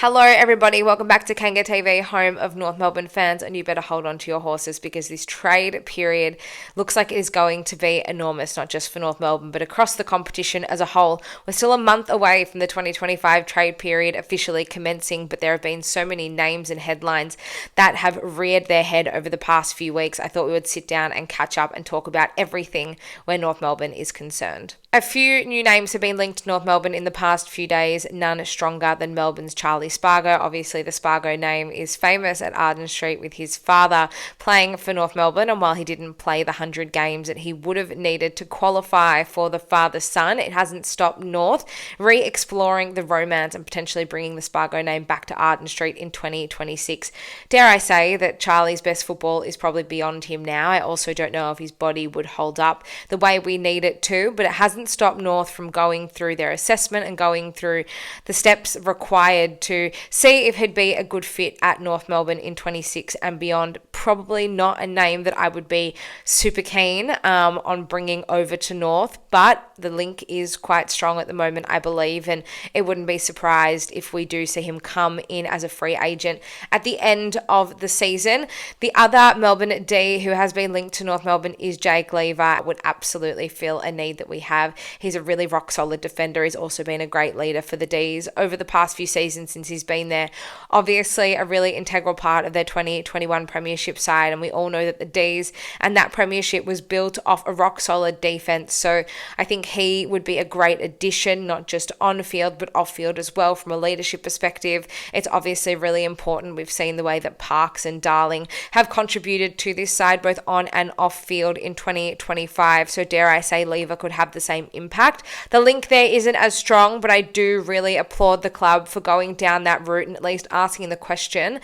Hello everybody, welcome back to Kanga TV, home of North Melbourne fans, and you better hold on to your horses because this trade period looks like it is going to be enormous, not just for North Melbourne but across the competition as a whole. We're still a month away from the 2025 trade period officially commencing, but there have been so many names and headlines that have reared their head over the past few weeks. I thought we would sit down and catch up and talk about everything where North Melbourne is concerned. A few new names have been linked to North Melbourne in the past few days, none stronger than Melbourne's Charlie Spargo. Obviously, the Spargo name is famous at Arden Street with his father playing for North Melbourne, and while he didn't play the 100 games that he would have needed to qualify for the father's son, it hasn't stopped North re-exploring the romance and potentially bringing the Spargo name back to Arden Street in 2026. Dare I say that Charlie's best football is probably beyond him now. I also don't know if his body would hold up the way we need it to, but it hasn't stopped North from going through their assessment and going through the steps required to see if he'd be a good fit at North Melbourne in 26 and beyond. Probably not a name that I would be super keen on bringing over to North, but the link is quite strong at the moment, I believe, and it wouldn't be surprised if we do see him come in as a free agent at the end of the season. The other Melbourne D who has been linked to North Melbourne is Jake Lever. I would absolutely feel a need that we have. He's a really rock solid defender. He's also been a great leader for the Dees over the past few seasons since he's been there. Obviously a really integral part of their 2021 premiership side, and we all know that the Dees and that premiership was built off a rock solid defense. So I think he would be a great addition, not just on field but off field as well. From a leadership perspective, it's obviously really important. We've seen the way that Parks and Darling have contributed to this side both on and off field in 2025, so dare I say Lever could have the same impact. The link there isn't as strong, but I do really applaud the club for going down that route and at least asking the question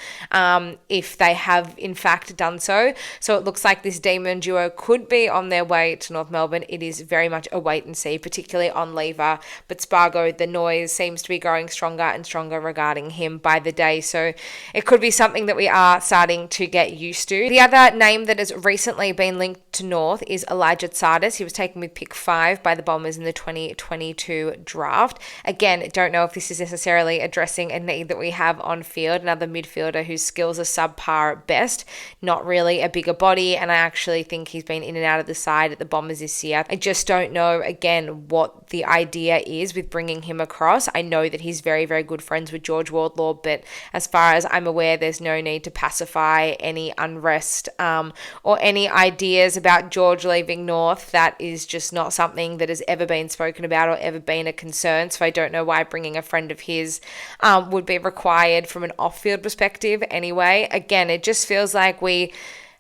if they have in fact done so. So it looks like this Demon duo could be on their way to North Melbourne. It is very much a wait and see, particularly on Lever, but Spargo, the noise seems to be growing stronger and stronger regarding him by the day, so it could be something that we are starting to get used to. The other name that has recently been linked to North is Elijah Tsatas. He was taken with pick 5 by the Bombers in the 2022 draft. Again, don't know if this is necessarily addressing a need that we have on field. Another midfielder whose skills are subpar at best, not really a bigger body, and I actually think he's been in and out of the side at the Bombers this year. I just don't know, again, what the idea is with bringing him across. I know that he's very, very good friends with George Wardlaw, but as far as I'm aware, there's no need to pacify any unrest or any ideas about George leaving North. That is just not something that has ever been spoken about or ever been a concern, so I don't know why bringing a friend of his would be required from an off-field perspective anyway. Again, it just feels like we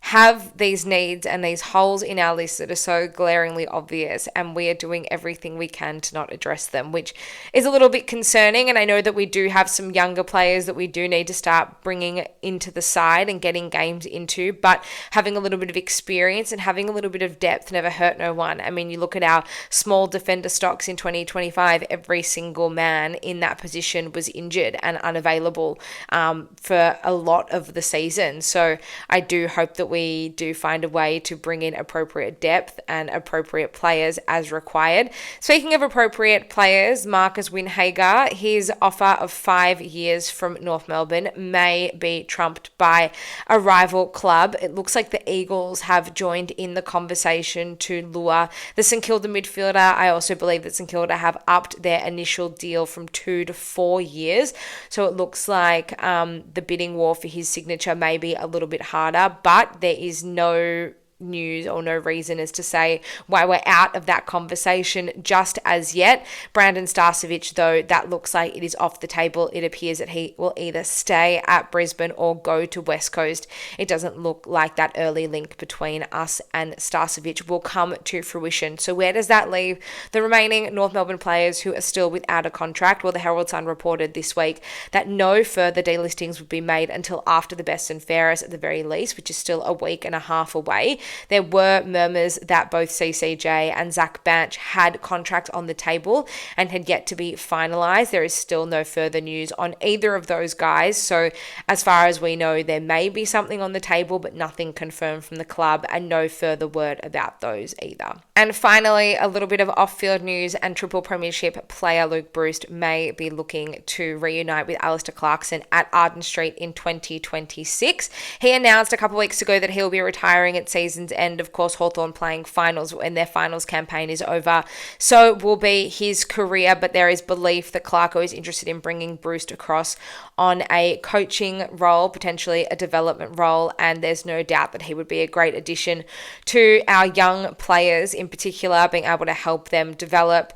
have these needs and these holes in our list that are so glaringly obvious, and we are doing everything we can to not address them, which is a little bit concerning. And I know that we do have some younger players that we do need to start bringing into the side and getting games into, but having a little bit of experience and having a little bit of depth never hurt no one. I mean, you look at our small defender stocks in 2025, every single man in that position was injured and unavailable for a lot of the season. So I do hope that we do find a way to bring in appropriate depth and appropriate players as required. Speaking of appropriate players, Marcus Windhager, his offer of 5 years from North Melbourne may be trumped by a rival club. It looks like the Eagles have joined in the conversation to lure the St Kilda midfielder. I also believe that St Kilda have upped their initial deal from 2 to 4 years. So it looks like the bidding war for his signature may be a little bit harder, but there is no news or no reason as to say why we're out of that conversation just as yet. Brandon Starcevic, though, that looks like it is off the table. It appears that he will either stay at Brisbane or go to West Coast. It doesn't look like that early link between us and Starcevic will come to fruition. So where does that leave the remaining North Melbourne players who are still without a contract? Well, the Herald Sun reported this week that no further delistings would be made until after the best and fairest at the very least, which is still a week and a half away. there were murmurs that both CCJ and Zach Banch had contracts on the table and had yet to be finalised. There is still no further news on either of those guys. So as far as we know, there may be something on the table, but nothing confirmed from the club and no further word about those either. And finally, a little bit of off-field news, and Triple Premiership player Luke Bruce may be looking to reunite with Alistair Clarkson at Arden Street in 2026. He announced a couple of weeks ago that he'll be retiring at season's end. Of course, Hawthorn playing finals when their finals campaign is over. So will be his career, but there is belief that Clarko is interested in bringing Bruce across on a coaching role, potentially a development role, and there's no doubt that he would be a great addition to our young players, in particular, being able to help them develop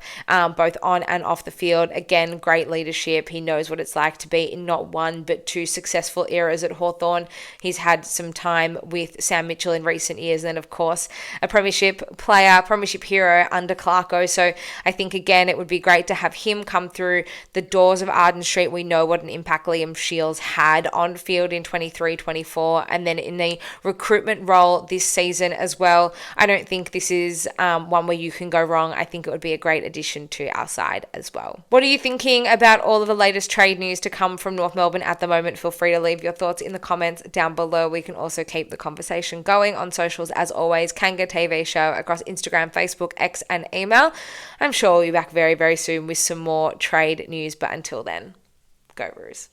both on and off the field. Again, great leadership. He knows what it's like to be in not one but two successful eras at Hawthorn. He's had some time with Sam Mitchell in recent years, and then of course a premiership player, premiership hero under Clarko. So I think again it would be great to have him come through the doors of Arden Street. We know what an impact Liam Shields had on field in 23-24, and then in the recruitment role this season as well. I don't think this is one where you can go wrong. I think it would be a great addition to our side as well. What are you thinking about all of the latest trade news to come from North Melbourne at the moment? Feel free to leave your thoughts in the comments down below. We can also keep the conversation going on socials as always. Kanga TV show across Instagram, Facebook, X and email. I'm sure we'll be back very, very soon with some more trade news, but until then, go Roos.